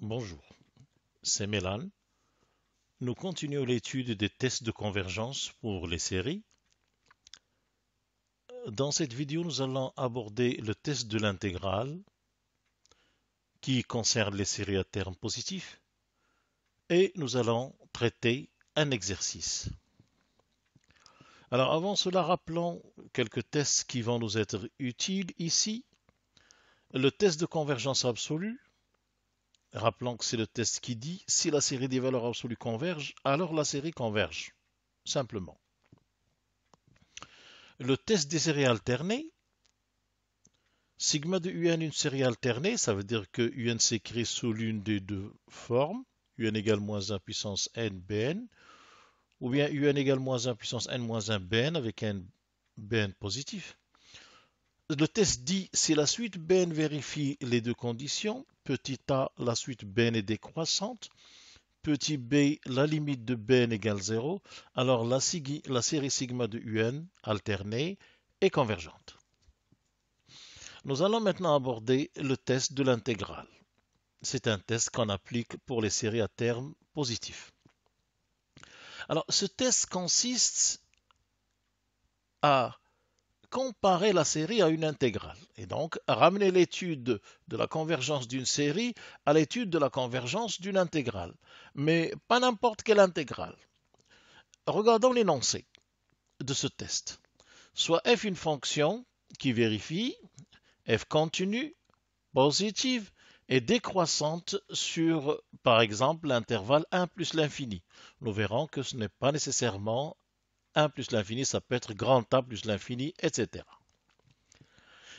Bonjour, c'est Mélan. Nous continuons l'étude des tests de convergence pour les séries. Dans cette vidéo, nous allons aborder le test de l'intégrale qui concerne les séries à terme positif et nous allons traiter un exercice. Alors avant cela, rappelons quelques tests qui vont nous être utiles ici. Le test de convergence absolue. Rappelons que c'est le test qui dit si la série des valeurs absolues converge, alors la série converge, simplement. Le test des séries alternées. Sigma de UN une série alternée, ça veut dire que UN s'écrit sous l'une des deux formes, UN égale moins 1 puissance n bn, ou bien UN égale moins 1 puissance n moins 1 bn avec un bn positif. Le test dit si la suite bn vérifie les deux conditions, petit a, la suite bn est décroissante, petit b, la limite de bn égale 0, alors la série sigma de UN alternée est convergente. Nous allons maintenant aborder le test de l'intégrale. C'est un test qu'on applique pour les séries à terme positifs. Alors, ce test consiste à comparer la série à une intégrale et donc à ramener l'étude de la convergence d'une série à l'étude de la convergence d'une intégrale, mais pas n'importe quelle intégrale. Regardons l'énoncé de ce test. Soit f une fonction qui vérifie, f continue, positive et décroissante sur, par exemple, l'intervalle 1 plus l'infini. Nous verrons que ce n'est pas nécessairement 1 plus l'infini, ça peut être grand A plus l'infini, etc.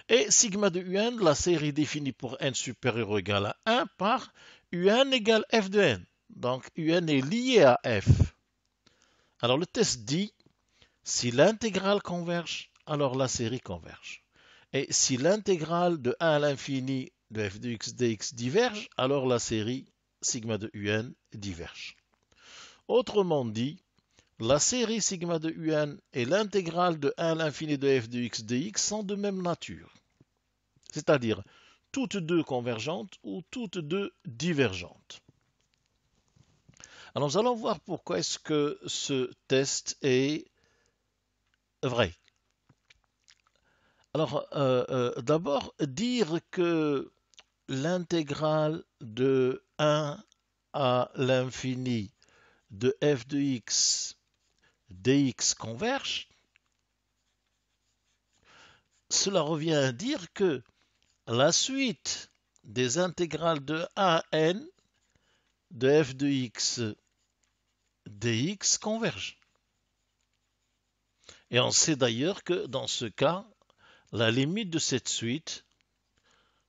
Et sigma de UN, la série définie pour n supérieur ou égal à 1 par UN égale f de n. Donc UN est lié à f. Alors le test dit, si l'intégrale converge, alors la série converge. Et si l'intégrale de 1 à l'infini de f de x dx diverge, alors la série sigma de UN diverge. Autrement dit, la série sigma de UN et l'intégrale de 1 à l'infini de f de x dx sont de même nature, c'est-à-dire toutes deux convergentes ou toutes deux divergentes. Alors nous allons voir pourquoi est-ce que ce test est vrai. Alors d'abord dire que l'intégrale de 1 à l'infini de f de x dx converge, cela revient à dire que la suite des intégrales de 1 à n de f de x dx converge. Et on sait d'ailleurs que dans ce cas, la limite de cette suite,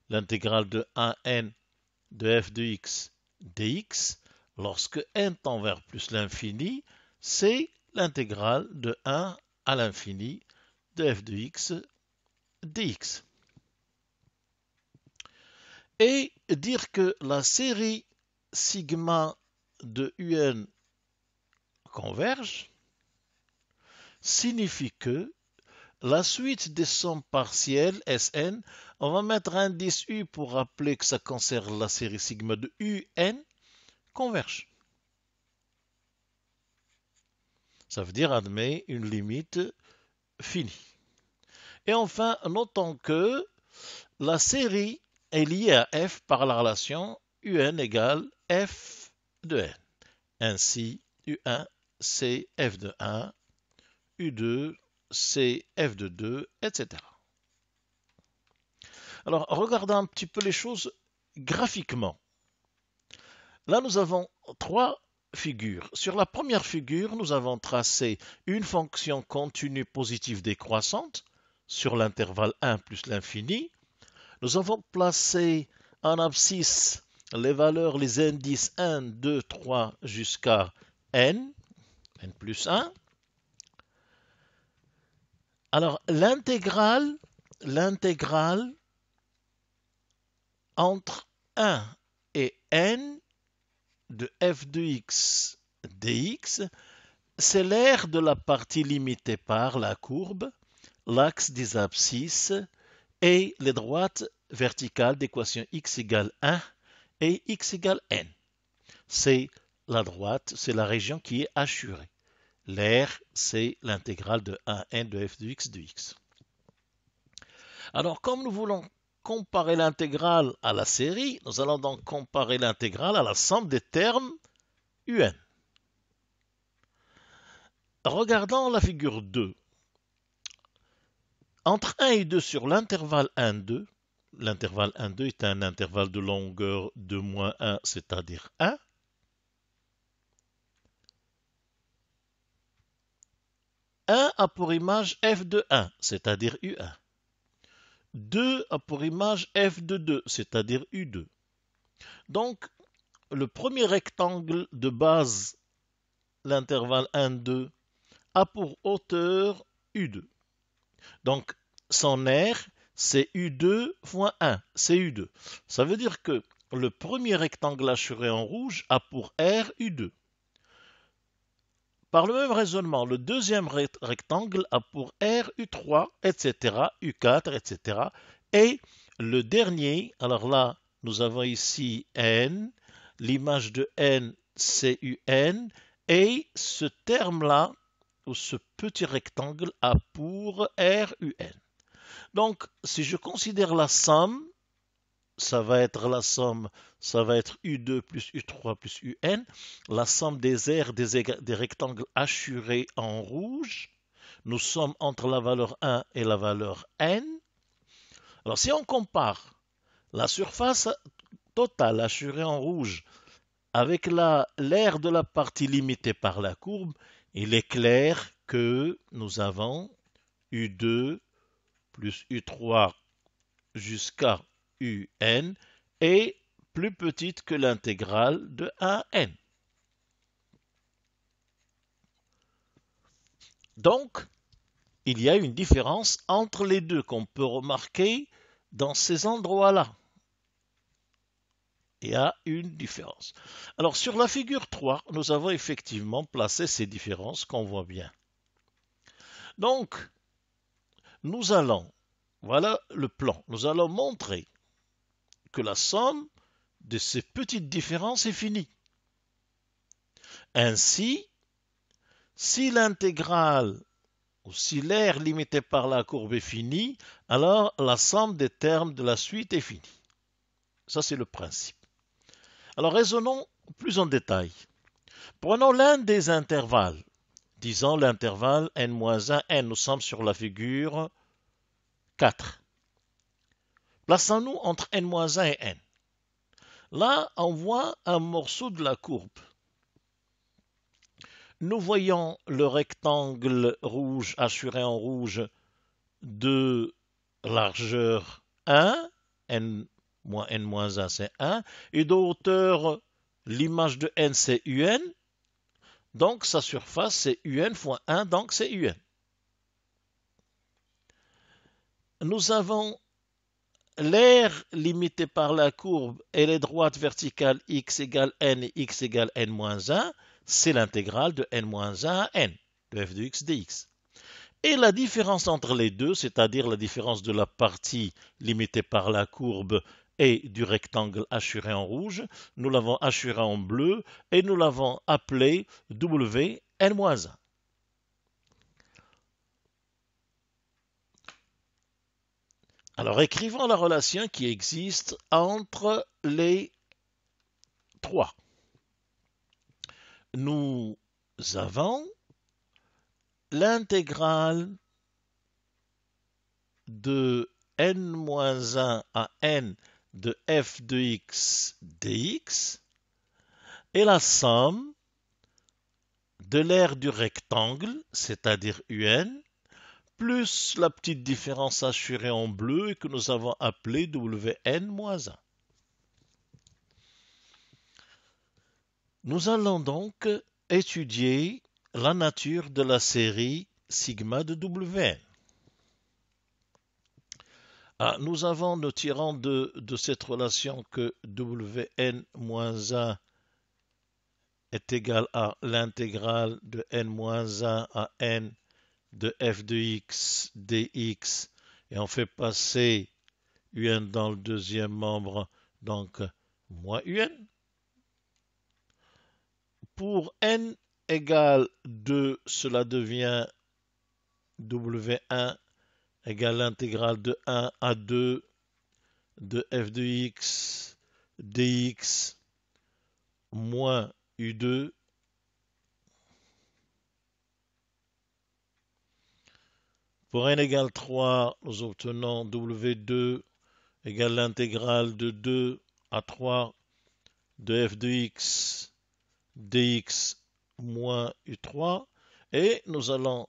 l'intégrale de 1 n de f de x dx, lorsque n tend vers plus l'infini, c'est l'intégrale de 1 à l'infini de f de x dx. Et dire que la série sigma de UN converge signifie que la suite des sommes partielles Sn, on va mettre un indice U pour rappeler que ça concerne la série sigma de UN, converge. Ça veut dire admet une limite finie. Et enfin, notons que la série est liée à f par la relation UN égale f de n. Ainsi, U1 c'est f de 1, U2 c'est f de 2, etc. Alors, regardons un petit peu les choses graphiquement. Là, nous avons trois figures. Sur la première figure, nous avons tracé une fonction continue positive décroissante sur l'intervalle 1 plus l'infini. Nous avons placé en abscisse les valeurs, les indices 1, 2, 3 jusqu'à n plus 1. Alors, l'intégrale entre 1 et n de f de x dx, c'est l'aire de la partie limitée par la courbe, l'axe des abscisses et les droites verticales d'équation x égale 1 et x égale n. C'est la droite, c'est la région qui est assurée. L'air, c'est l'intégrale de 1n de f de x. Alors, comme nous voulons comparer l'intégrale à la série, nous allons donc comparer l'intégrale à la somme des termes un. Regardons la figure 2. Entre 1 et 2 sur l'intervalle 1, 2, l'intervalle 1, 2 est un intervalle de longueur de moins 1, c'est-à-dire 1. 1 a pour image f de 1, c'est-à-dire U1. 2 a pour image f de 2, c'est-à-dire U2. Donc, le premier rectangle de base, l'intervalle 1, 2, a pour hauteur U2. Donc, son aire, c'est U2 fois 1, c'est U2. Ça veut dire que le premier rectangle assuré en rouge a pour aire U2. Par le même raisonnement, le deuxième rectangle a pour aire U3, etc., U4, etc. Et le dernier, alors là, nous avons ici N, l'image de N, c'est UN, et ce terme-là, ou ce petit rectangle, a pour aire UN. Donc, si je considère la somme, ça va être U2 plus U3 plus UN, la somme des aires des rectangles assurés en rouge. Nous sommes entre la valeur 1 et la valeur N. Alors, si on compare la surface totale assurée en rouge avec l'aire de la partie limitée par la courbe, il est clair que nous avons U2 plus U3 jusqu'à UN est plus petite que l'intégrale de 1n. Donc, il y a une différence entre les deux qu'on peut remarquer dans ces endroits-là. Il y a une différence. Alors, sur la figure 3, nous avons effectivement placé ces différences qu'on voit bien. Donc, voilà le plan, nous allons montrer que la somme de ces petites différences est finie. Ainsi, si l'intégrale ou si l'aire limité par la courbe est finie, alors la somme des termes de la suite est finie. Ça, c'est le principe. Alors, raisonnons plus en détail. Prenons l'un des intervalles. Disons l'intervalle n-1, n. Nous sommes sur la figure 4. Plaçons-nous entre n-1 et n. Là, on voit un morceau de la courbe. Nous voyons le rectangle rouge assuré en rouge de largeur 1, n-1 c'est 1, et de hauteur, l'image de n c'est un, donc sa surface c'est un fois 1, donc c'est un. Nous avons l'aire limitée par la courbe et les droites verticales x égale n et x égale n-1, c'est l'intégrale de n-1 à n, de f de x dx. Et la différence entre les deux, c'est-à-dire la différence de la partie limitée par la courbe et du rectangle assuré en rouge, nous l'avons assuré en bleu et nous l'avons appelé Wn-1. Alors écrivons la relation qui existe entre les trois. Nous avons l'intégrale de n-1 à n de f de x dx et la somme de l'aire du rectangle, c'est-à-dire un, plus la petite différence assurée en bleu et que nous avons appelée Wn-1. Nous allons donc étudier la nature de la série sigma de Wn. Nous tirons de cette relation que Wn-1 est égal à l'intégrale de n-1 à n de f de x dx et on fait passer un dans le deuxième membre, donc moins un. Pour n égale 2, cela devient W1 égale l'intégrale de 1 à 2 de f de x dx moins u2. Pour n égale 3, nous obtenons W2 égale l'intégrale de 2 à 3 de f de x dx moins u3. Et nous allons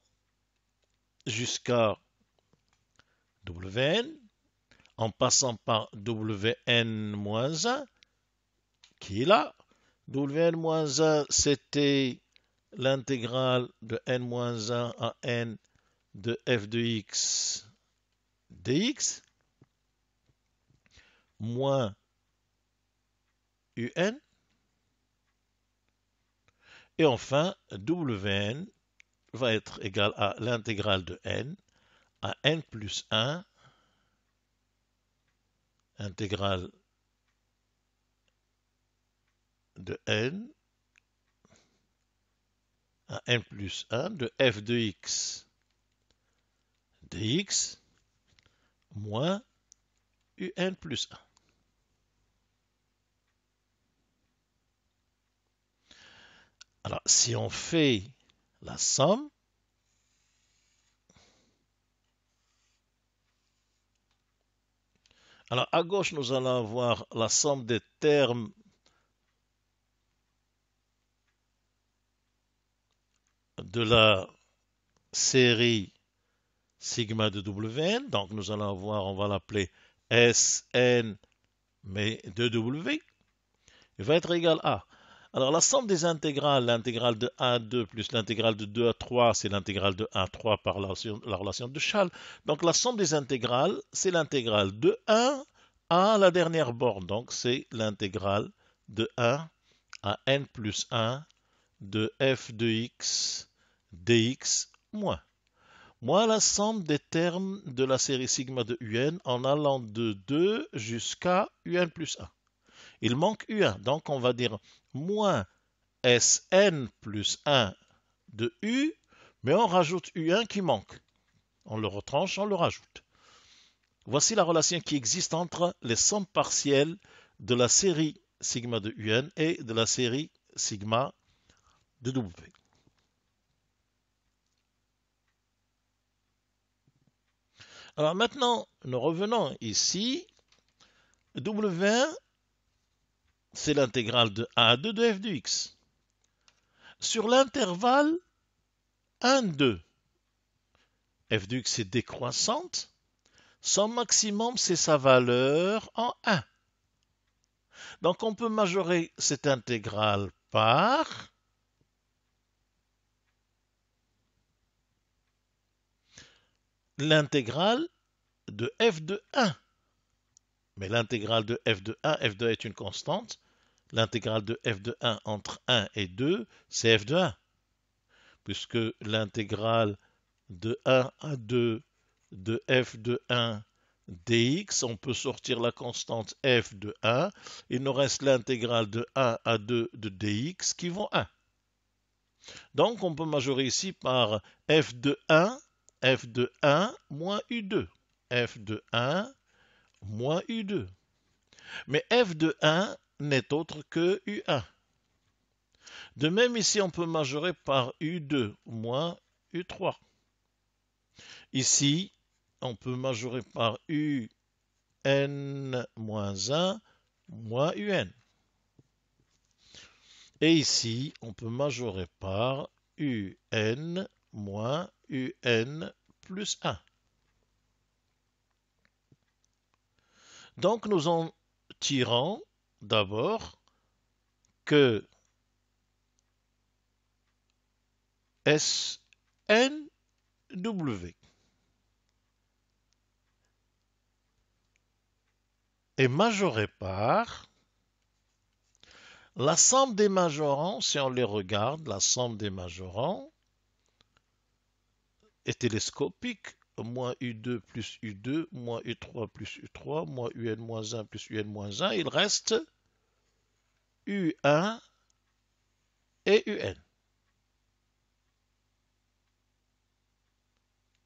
jusqu'à Wn en passant par Wn-1 qui est là. Wn-1 c'était l'intégrale de n-1 à n de f de x dx moins un. Et enfin, Wn va être égal à l'intégrale de n à n plus 1, intégrale de n à n plus 1 de f de x dx moins un plus 1. Alors, si on fait la somme, alors à gauche, nous allons avoir la somme des termes de la série sigma de Wn. Donc, nous allons avoir, on va l'appeler Sn, mais de W. Il va être égal à. Alors, la somme des intégrales, l'intégrale de 1 à 2 plus l'intégrale de 2 à 3, c'est l'intégrale de 1 à 3 par la relation de Schall. Donc, la somme des intégrales, c'est l'intégrale de 1 à la dernière borne. Donc, c'est l'intégrale de 1 à n plus 1 de f de x dx moins. Moins la somme des termes de la série sigma de un en allant de 2 jusqu'à un plus 1. Il manque un, donc on va dire moins Sn plus 1 de U, mais on rajoute un qui manque. On le retranche, on le rajoute. Voici la relation qui existe entre les sommes partielles de la série sigma de Un et de la série sigma de W. Alors maintenant, nous revenons ici. W, c'est l'intégrale de 1 à 2 de f de x. Sur l'intervalle 1, 2, f de x est décroissante. Son maximum, c'est sa valeur en 1. Donc on peut majorer cette intégrale par l'intégrale de f de 1. Mais l'intégrale de f de 1, f de 1 est une constante. L'intégrale de f de 1 entre 1 et 2, c'est f de 1. Puisque l'intégrale de 1 à 2 de f de 1 dx, on peut sortir la constante f de 1. Il nous reste l'intégrale de 1 à 2 de dx qui vaut 1. Donc on peut majorer ici par f de 1 moins u2. f de 1 moins u2. Mais f de 1 n'est autre que u1. De même ici, on peut majorer par u2 moins u3. Ici, on peut majorer par un moins 1 moins un. Et ici, on peut majorer par un moins un plus 1. Donc, nous en tirons d'abord que SNW est majoré par la somme des majorants. Si on les regarde, la somme des majorants est télescopique. Moins U2 plus U2, moins U3 plus U3, moins UN moins 1 plus UN moins 1, il reste U1 et UN.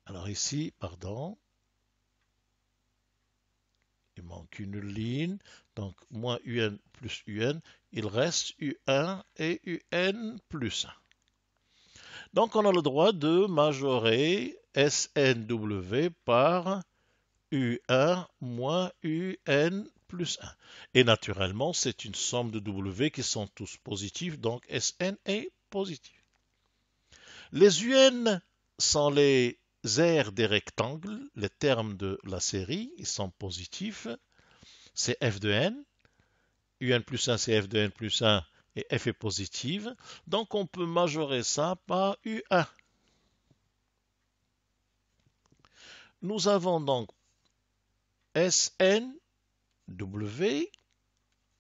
Alors ici, pardon, il manque une ligne, donc moins UN plus UN, il reste U1 et UN plus 1. Donc on a le droit de majorer SNW par U1 moins UN plus 1. Et naturellement, c'est une somme de W qui sont tous positifs, donc Sn est positif. Les UN sont les aires des rectangles, les termes de la série, ils sont positifs. C'est f de n. Un plus 1, c'est f de n plus 1 et f est positive. Donc on peut majorer ça par U1. Nous avons donc SNW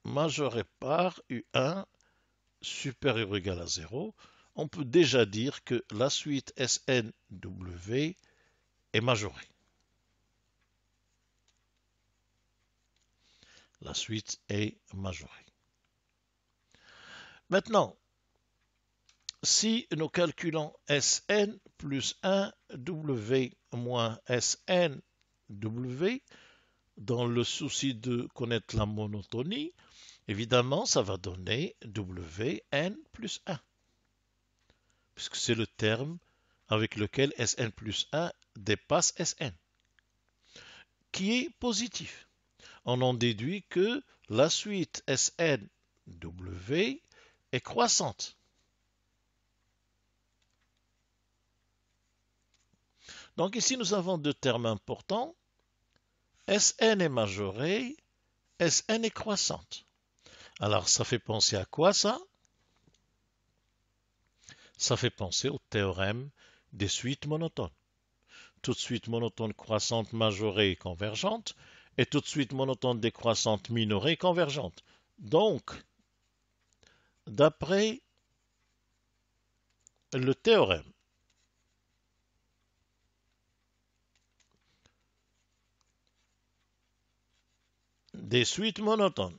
majoré par U1 supérieur ou égal à 0. On peut déjà dire que la suite SNW est majorée. La suite est majorée. Maintenant, si nous calculons Sn plus 1W moins SNW, dans le souci de connaître la monotonie, évidemment, ça va donner Wn plus 1, puisque c'est le terme avec lequel Sn plus 1 dépasse Sn, qui est positif. On en déduit que la suite SNW est croissante. Donc ici, nous avons deux termes importants. Sn est majoré, Sn est croissante. Alors, ça fait penser à quoi ça? Ça fait penser au théorème des suites monotones. Toute suite monotone croissante majorée convergente et toute suite monotone décroissante minorée convergente. Donc, d'après le théorème des suites monotones,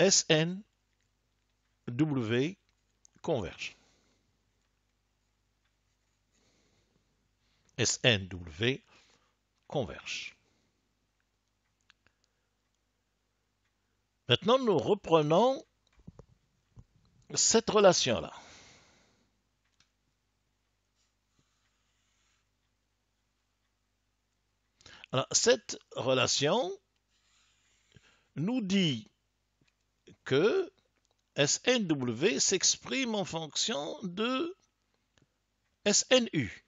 SNW converge. SNW converge. Maintenant, nous reprenons cette relation-là. Alors, cette relation nous dit que SNW s'exprime en fonction de SNU.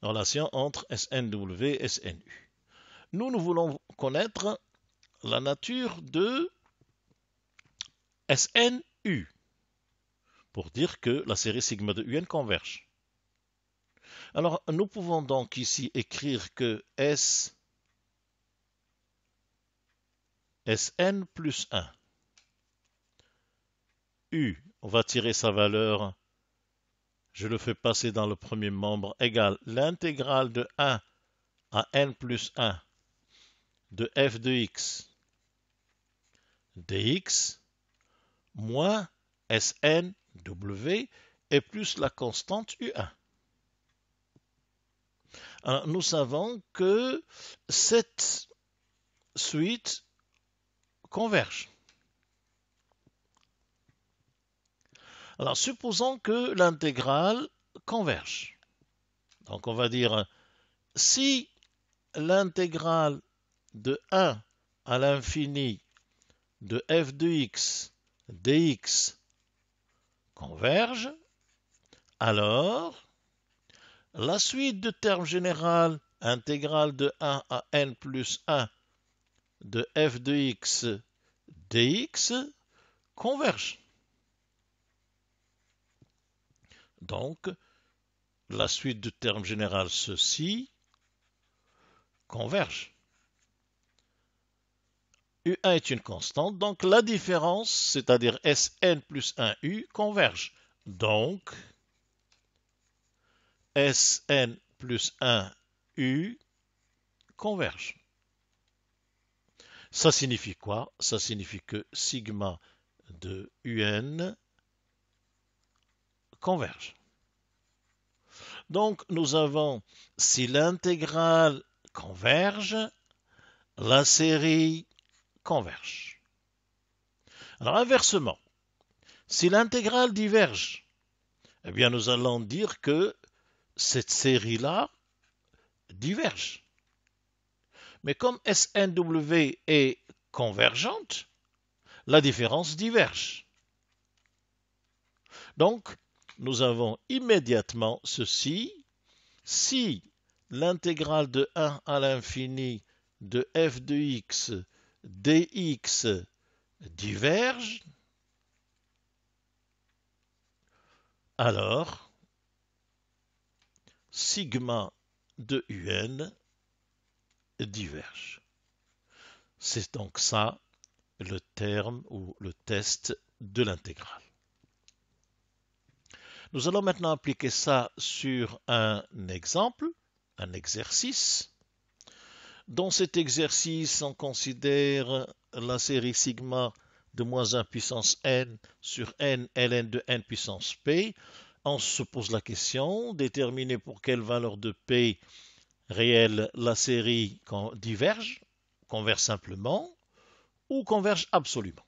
Relation entre SNW et SNU. Nous voulons connaître la nature de SNU pour dire que la série sigma de UN converge. Alors, nous pouvons donc ici écrire que Sn plus 1, U, on va tirer sa valeur, je le fais passer dans le premier membre, égale l'intégrale de 1 à n plus 1 de f de x dx moins SNW et plus la constante U1. Alors, nous savons que cette suite converge. Alors, supposons que l'intégrale converge. Donc, on va dire, si l'intégrale de 1 à l'infini de f de x dx converge, alors la suite de termes général intégrale de 1 à n plus 1 de f de x dx converge. Donc, la suite de termes général ceci converge. U1 est une constante, donc la différence, c'est-à-dire Sn plus 1U, converge. Donc, Sn plus 1 U convergent. Ça signifie quoi? Ça signifie que sigma de Un converge. Donc nous avons, si l'intégrale converge, la série converge. Alors inversement, si l'intégrale diverge, eh bien nous allons dire que cette série-là diverge. Mais comme SNW est convergente, la différence diverge. Donc, nous avons immédiatement ceci. Si l'intégrale de 1 à l'infini de f de x dx diverge, alors sigma de Un diverge. C'est donc ça le terme ou le test de l'intégrale. Nous allons maintenant appliquer ça sur un exemple, un exercice. Dans cet exercice, on considère la série sigma de moins 1 puissance n sur n ln de n puissance p. On se pose la question, déterminer pour quelle valeur de p réelle la série diverge, converge simplement, ou converge absolument.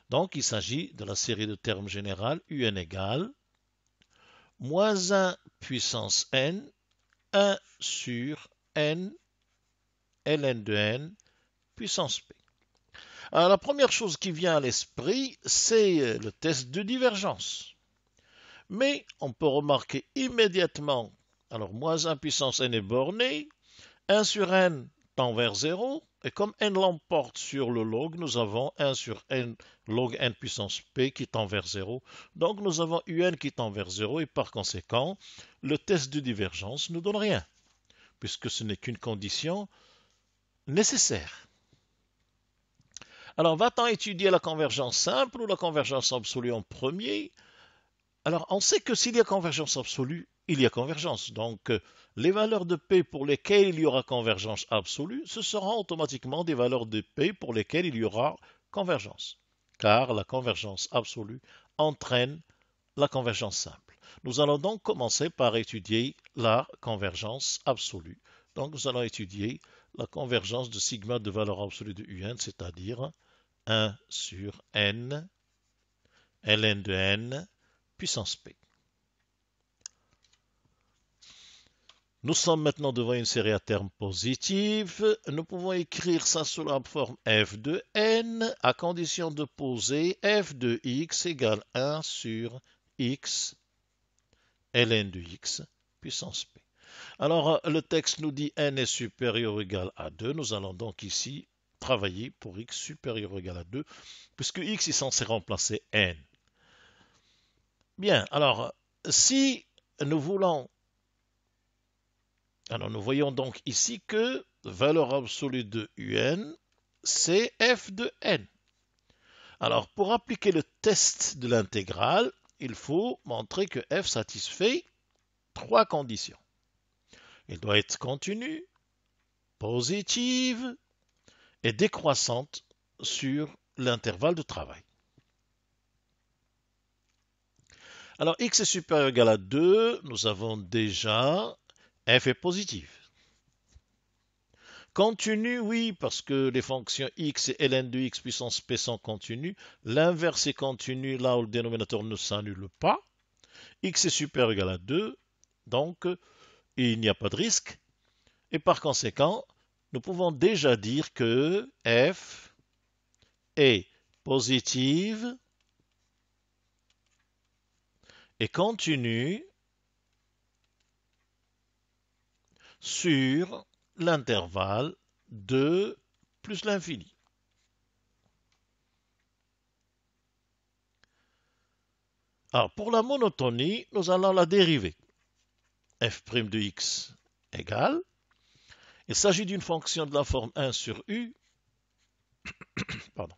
Donc il s'agit de la série de termes générale Un égale moins 1 puissance n, 1 sur n, ln de n, puissance p. Alors la première chose qui vient à l'esprit, c'est le test de divergence. Mais on peut remarquer immédiatement, alors moins 1 puissance n est borné, 1 sur n tend vers 0, et comme n l'emporte sur le log, nous avons 1 sur n log n puissance p qui tend vers 0. Donc nous avons Un qui tend vers 0 et par conséquent, le test de divergence ne donne rien, puisque ce n'est qu'une condition nécessaire. Alors va-t-on étudier la convergence simple ou la convergence absolue en premier? Alors on sait que s'il y a convergence absolue, il y a convergence. Donc les valeurs de P pour lesquelles il y aura convergence absolue, ce seront automatiquement des valeurs de P pour lesquelles il y aura convergence. Car la convergence absolue entraîne la convergence simple. Nous allons donc commencer par étudier la convergence absolue. Donc nous allons étudier la convergence de sigma de valeur absolue de Un, c'est-à-dire 1 sur n, ln de n, puissance p. Nous sommes maintenant devant une série à termes positifs. Nous pouvons écrire ça sous la forme f de n à condition de poser f de x égale 1 sur x ln de x puissance p. Alors le texte nous dit n est supérieur ou égal à 2. Nous allons donc ici travailler pour x supérieur ou égal à 2 puisque x est censé remplacer n. Bien, alors si nous voulons Alors nous voyons donc ici que valeur absolue de Un, c'est f de n. Alors pour appliquer le test de l'intégrale, il faut montrer que f satisfait trois conditions. Il doit être continu, positive et décroissante sur l'intervalle de travail. Alors x est supérieur ou égal à 2, nous avons déjà f est positive. Continu, oui, parce que les fonctions x et ln de x puissance p sont continues. L'inverse est continu là où le dénominateur ne s'annule pas. X est supérieur ou égal à 2, donc il n'y a pas de risque. Et par conséquent, nous pouvons déjà dire que f est positive et continue sur l'intervalle 2 plus l'infini. Alors, pour la monotonie, nous allons la dériver. f' de x égale. Il s'agit d'une fonction de la forme 1 sur u. Pardon.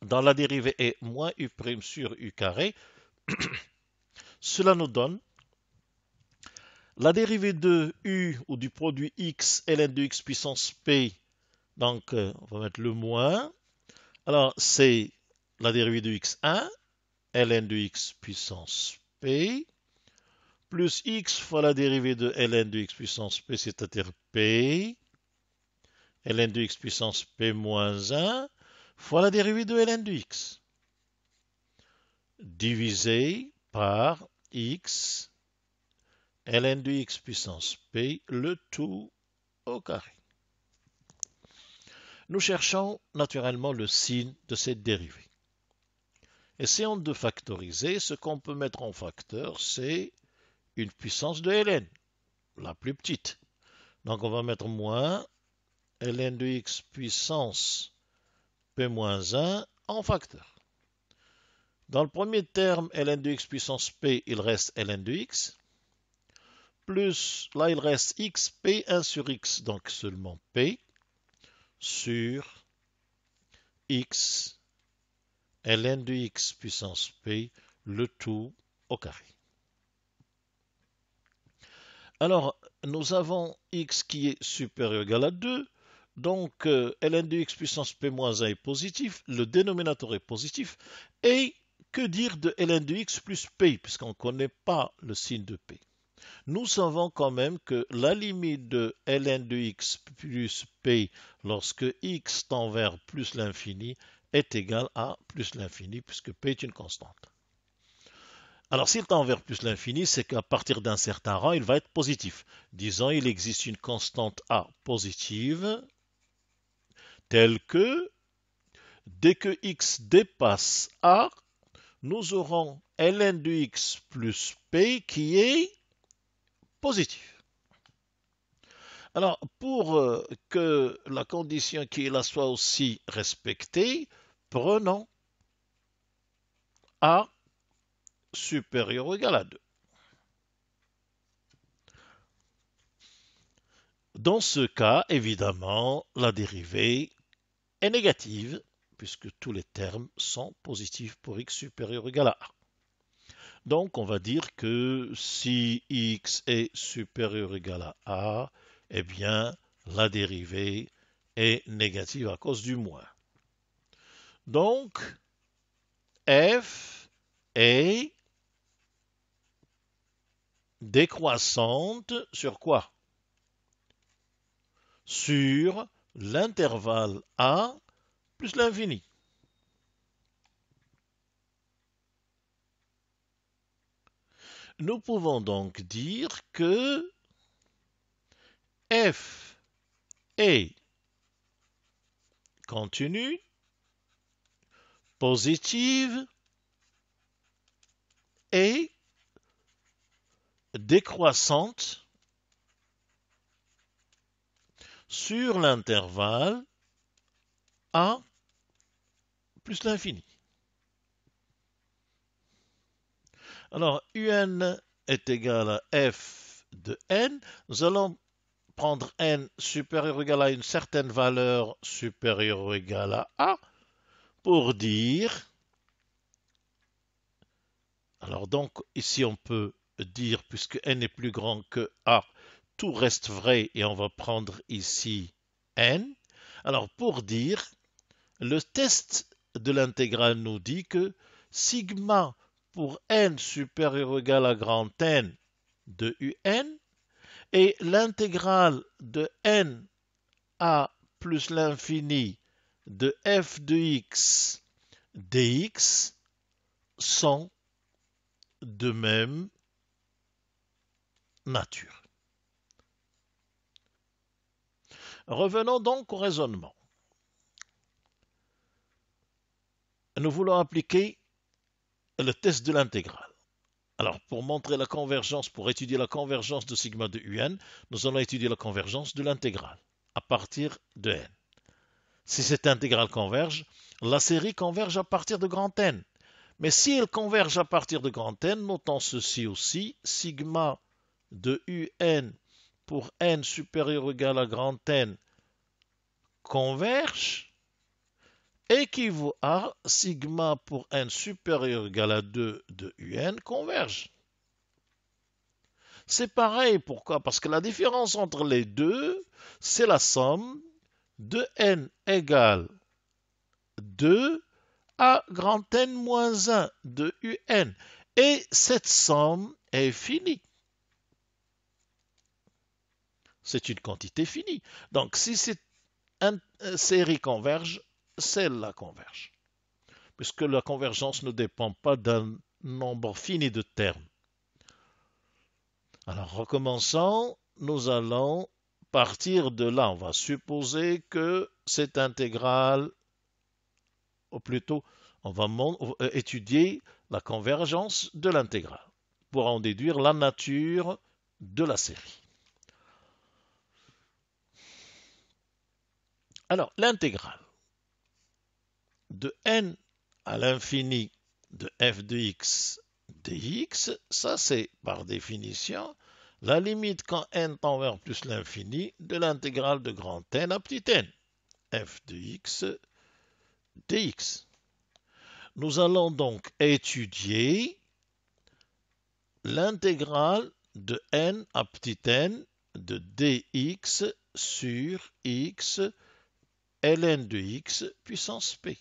Dans la dérivée est moins u' sur u carré. Cela nous donne La dérivée de u ou du produit x ln de x puissance p, donc on va mettre le moins. Alors c'est la dérivée de x1 ln de x puissance p plus x fois la dérivée de ln de x puissance p, c'est-à-dire p ln de x puissance p moins 1 fois la dérivée de ln de x divisé par x ln de x puissance p, le tout au carré. Nous cherchons naturellement le signe de cette dérivée. Essayons de factoriser. Ce qu'on peut mettre en facteur, c'est une puissance de ln, la plus petite. Donc on va mettre moins ln de x puissance p moins 1 en facteur. Dans le premier terme, ln de x puissance p, il reste ln de x, plus, là il reste x, p1 sur x, donc seulement p, sur x, ln de x puissance p, le tout au carré. Alors, nous avons x qui est supérieur ou égal à 2, donc ln de x puissance p moins 1 est positif, le dénominateur est positif, et que dire de ln de x plus p, puisqu'on ne connaît pas le signe de p. Nous savons quand même que la limite de ln de x plus p lorsque x tend vers plus l'infini est égale à plus l'infini, puisque p est une constante. Alors s'il tend vers plus l'infini, c'est qu'à partir d'un certain rang, il va être positif. Disons, il existe une constante a positive, telle que dès que x dépasse a, nous aurons ln de x plus p qui est positif. Alors, pour que la condition qui est là soit aussi respectée, prenons a supérieur ou égal à 2. Dans ce cas, évidemment, la dérivée est négative, puisque tous les termes sont positifs pour x supérieur ou égal à a. Donc, on va dire que si x est supérieur ou égal à a, eh bien, la dérivée est négative à cause du moins. Donc, f est décroissante sur quoi? Sur l'intervalle a plus l'infini. Nous pouvons donc dire que f est continue, positive et décroissante sur l'intervalle a plus l'infini. Alors, un est égal à f de n. Nous allons prendre n supérieur ou égal à une certaine valeur supérieure ou égale à a pour dire, alors donc ici on peut dire, puisque n est plus grand que a, tout reste vrai et on va prendre ici n. Alors pour dire, le test de l'intégrale nous dit que sigma pour n supérieur ou égal à grand N de un et l'intégrale de n à plus l'infini de f de x dx sont de même nature. Revenons donc au raisonnement. Nous voulons appliquer le test de l'intégrale. Alors, pour montrer la convergence, pour étudier la convergence de sigma de un, nous allons étudier la convergence de l'intégrale à partir de n. Si cette intégrale converge, la série converge à partir de grand N. Mais si elle converge à partir de grand N, notons ceci aussi, sigma de un pour n supérieur ou égal à grand N converge équivaut à sigma pour n supérieur ou égal à 2 de un converge. C'est pareil, pourquoi? Parce que la différence entre les deux, c'est la somme de n égale 2 à grand N moins 1 de UN. Et cette somme est finie. C'est une quantité finie. Donc, si cette série converge, celle-là converge. Puisque la convergence ne dépend pas d'un nombre fini de termes. Alors, recommençons. Nous allons partir de là. On va supposer que cette intégrale, ou plutôt, on va étudier la convergence de l'intégrale pour en déduire la nature de la série. Alors, l'intégrale de n à l'infini de f de x dx, ça c'est par définition la limite quand n tend vers plus l'infini de l'intégrale de grand N à petit n, f de x dx. Nous allons donc étudier l'intégrale de n à petit n de dx sur x ln de x puissance p.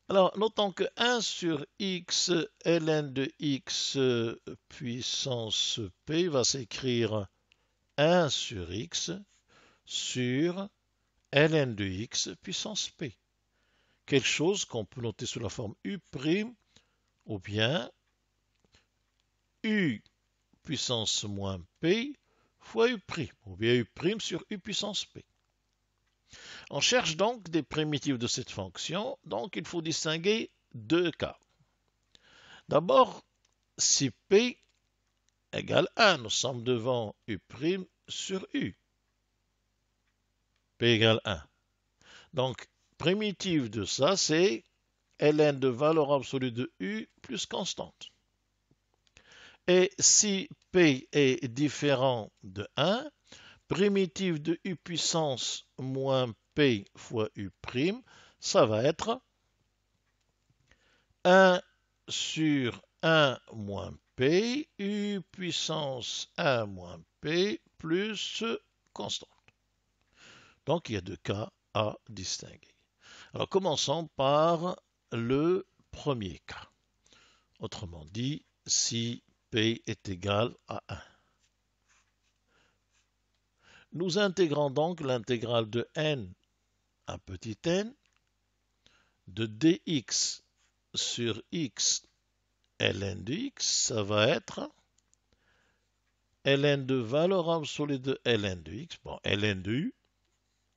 Alors, notons que 1 sur x ln de x puissance p va s'écrire 1 sur x sur ln de x puissance p. Quelque chose qu'on peut noter sous la forme u' ou bien u puissance moins p fois u', ou bien u' sur u puissance p. On cherche donc des primitives de cette fonction, donc il faut distinguer deux cas. D'abord, si p égale 1, nous sommes devant u' sur u. P égale 1. Donc, primitive de ça, c'est ln de valeur absolue de u plus constante. Et si p est différent de 1, primitive de u puissance moins p fois u', ça va être 1 sur 1 moins p, u puissance 1 moins p plus constante. Donc il y a deux cas à distinguer. Alors commençons par le premier cas. Autrement dit, si p est égal à 1. Nous intégrons donc l'intégrale de n à petit n de dx sur x ln de x, ça va être ln de valeur absolue de ln de x, bon, ln de u,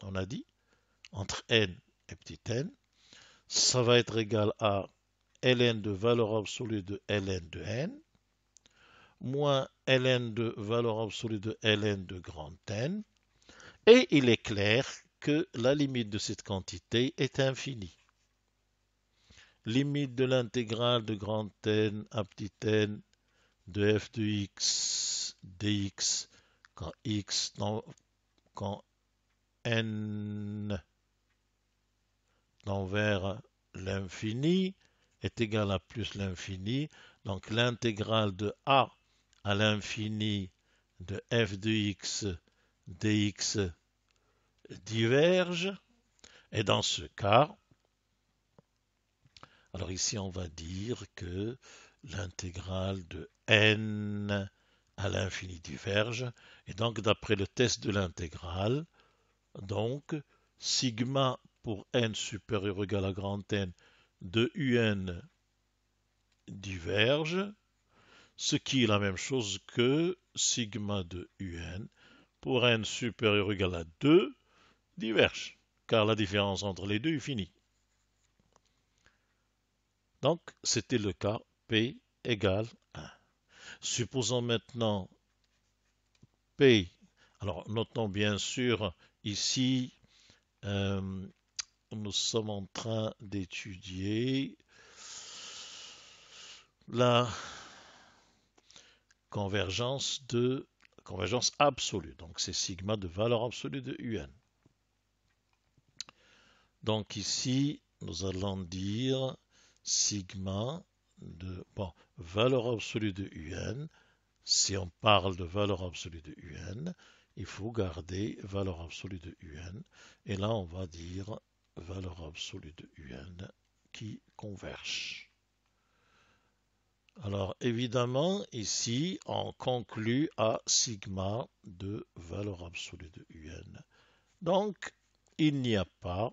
on a dit, entre n et petit n, ça va être égal à ln de valeur absolue de ln de n, moins ln de valeur absolue de ln de grand N, et il est clair que la limite de cette quantité est infinie. Limite de l'intégrale de grand N à petit n de f de x dx quand n tend vers l'infini est égal à plus l'infini. Donc l'intégrale de a à l'infini de f de x dx diverge. Et dans ce cas, alors ici on va dire que l'intégrale de n à l'infini diverge. Et donc d'après le test de l'intégrale, donc sigma pour n supérieur ou égal à grand N de un diverge, ce qui est la même chose que sigma de un pour n supérieur ou égal à 2 diverge, car la différence entre les deux est finie. Donc, c'était le cas P égale 1. Supposons maintenant P, alors notons bien sûr ici, nous sommes en train d'étudier la convergence absolue. Donc c'est sigma de valeur absolue de un. Donc ici, nous allons dire sigma de valeur absolue de un, Si on parle de valeur absolue de un, il faut garder valeur absolue de un. Et là, on va dire valeur absolue de un qui converge. Alors évidemment, ici, on conclut à sigma de valeur absolue de un. Donc, il n'y a pas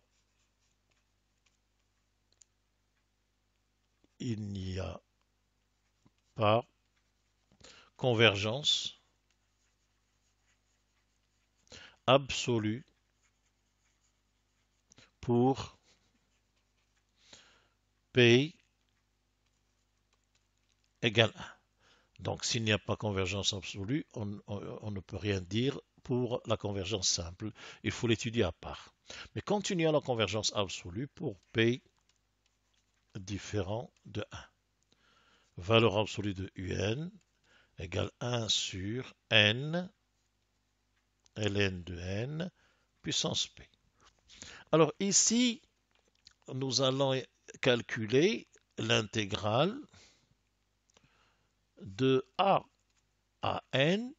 convergence absolue pour P égale 1. Donc, s'il n'y a pas convergence absolue, on ne peut rien dire pour la convergence simple. Il faut l'étudier à part. Mais quand il y a la convergence absolue pour P différent de 1, valeur absolue de un égale 1 sur n, ln de n, puissance P. Alors ici, nous allons calculer l'intégrale de a à n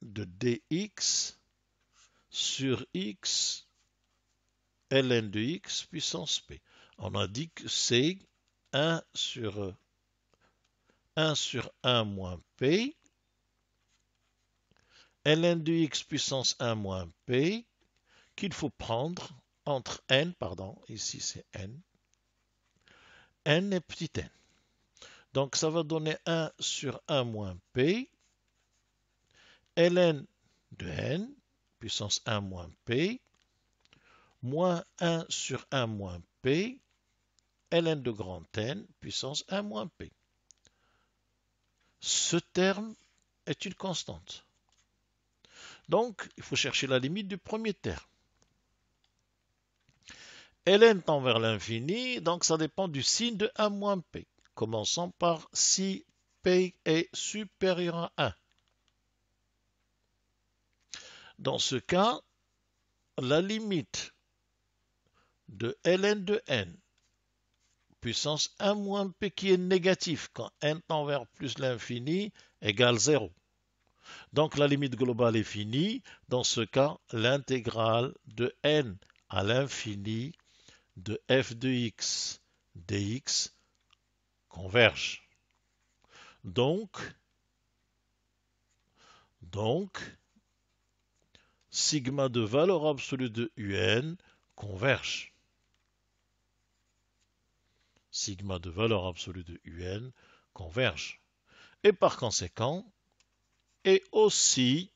de dx sur x ln de x puissance p. On a dit que c'est 1 sur 1 moins p, ln de x puissance 1 moins p, qu'il faut prendre entre n, pardon, ici c'est n et petit n. Donc ça va donner 1 sur 1 moins p, ln de n, puissance 1 moins p, moins 1 sur 1 moins p, ln de grand N, puissance 1 moins p. Ce terme est une constante. Donc, il faut chercher la limite du premier terme. ln tend vers l'infini, donc ça dépend du signe de 1 moins p. Commençons par si p est supérieur à 1. Dans ce cas, la limite de ln de n, puissance 1 moins p qui est négatif quand n tend vers plus l'infini, égale 0. Donc la limite globale est finie. Dans ce cas, l'intégrale de n à l'infini de f de x dx converge. Donc, sigma de valeur absolue de un converge. Sigma de valeur absolue de un converge. Et par conséquent, et aussi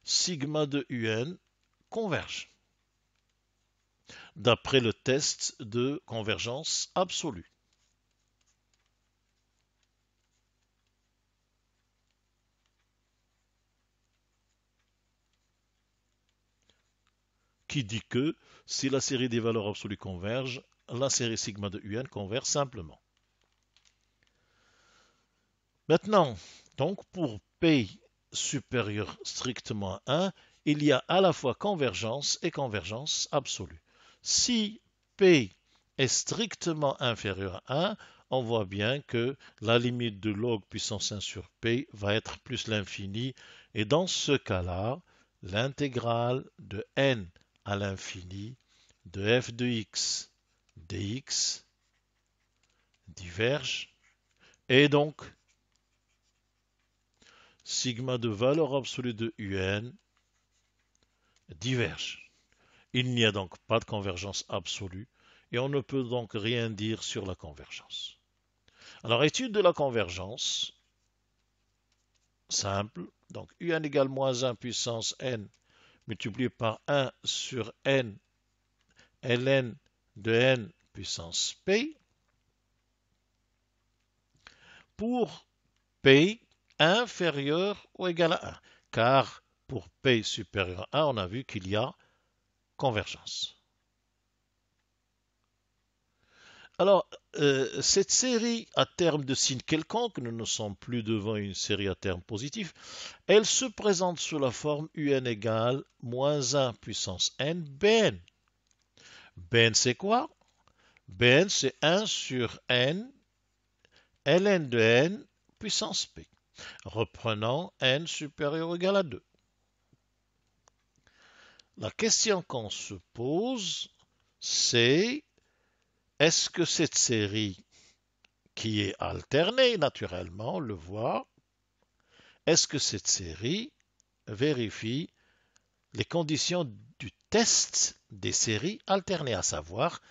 sigma de un converge, d'après le test de convergence absolue. Qui dit que si la série des valeurs absolues converge, la série sigma de un converge simplement. Maintenant, donc pour P supérieur strictement à 1, il y a à la fois convergence et convergence absolue. Si P est strictement inférieur à 1, on voit bien que la limite de log puissance 1 sur P va être plus l'infini. Et dans ce cas-là, l'intégrale de n à l'infini de f de x dx diverge. Et donc, sigma de valeur absolue de un diverge. Il n'y a donc pas de convergence absolue et on ne peut donc rien dire sur la convergence. Alors, étude de la convergence, simple, donc un égale moins 1 puissance n multiplié par 1 sur n ln de n puissance p pour p inférieur ou égal à 1. Car pour p supérieur à 1, on a vu qu'il y a convergence. Alors, cette série à terme de signes quelconques, nous ne sommes plus devant une série à terme positif, elle se présente sous la forme un égale moins 1 puissance n bn. Bn c'est quoi? Bn c'est 1 sur n ln de n puissance p. Reprenons n supérieur ou égal à 2. La question qu'on se pose, c'est est-ce que cette série qui est alternée, naturellement, on le voit, est-ce que cette série vérifie les conditions du test des séries alternées, à savoir,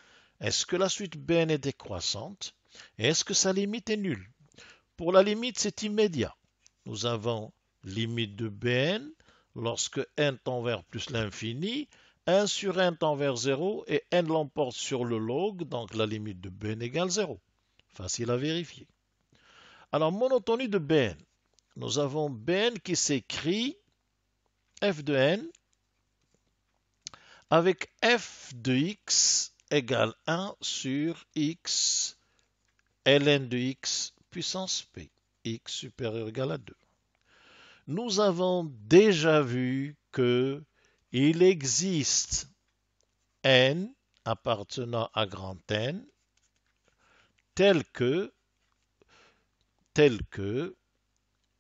est-ce que la suite Bn est décroissante et est-ce que sa limite est nulle? Pour la limite, c'est immédiat. Nous avons limite de Bn lorsque n tend vers plus l'infini, 1 sur n tend vers 0 et n l'emporte sur le log, donc la limite de Bn égale 0. Facile à vérifier. Alors, monotonie de Bn. Nous avons Bn qui s'écrit f de n avec f de x égale 1 sur x ln de x puissance p, x supérieur ou égal à 2. Nous avons déjà vu que il existe n appartenant à grand N tel que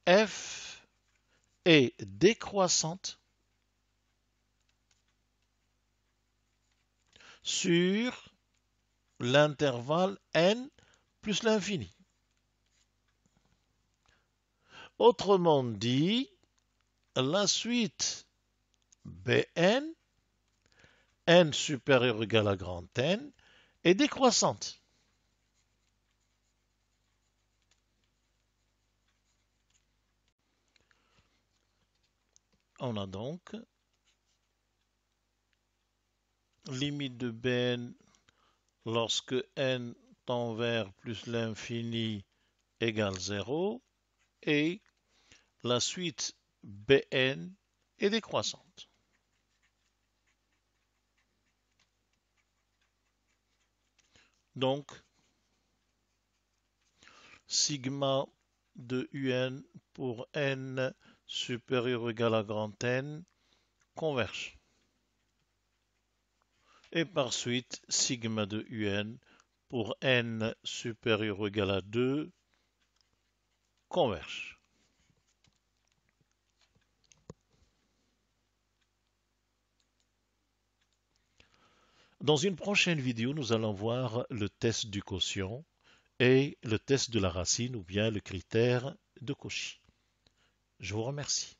f est décroissante sur l'intervalle n plus l'infini. Autrement dit, la suite Bn, n supérieur ou égal à grand N, est décroissante. On a donc limite de Bn lorsque n tend vers plus l'infini égale 0 et la suite Bn est décroissante. Donc, sigma de un pour n supérieur ou égal à grand N converge. Et par suite, sigma de un pour n supérieur ou égal à 2 converge. Dans une prochaine vidéo, nous allons voir le test du quotient et le test de la racine ou bien le critère de Cauchy. Je vous remercie.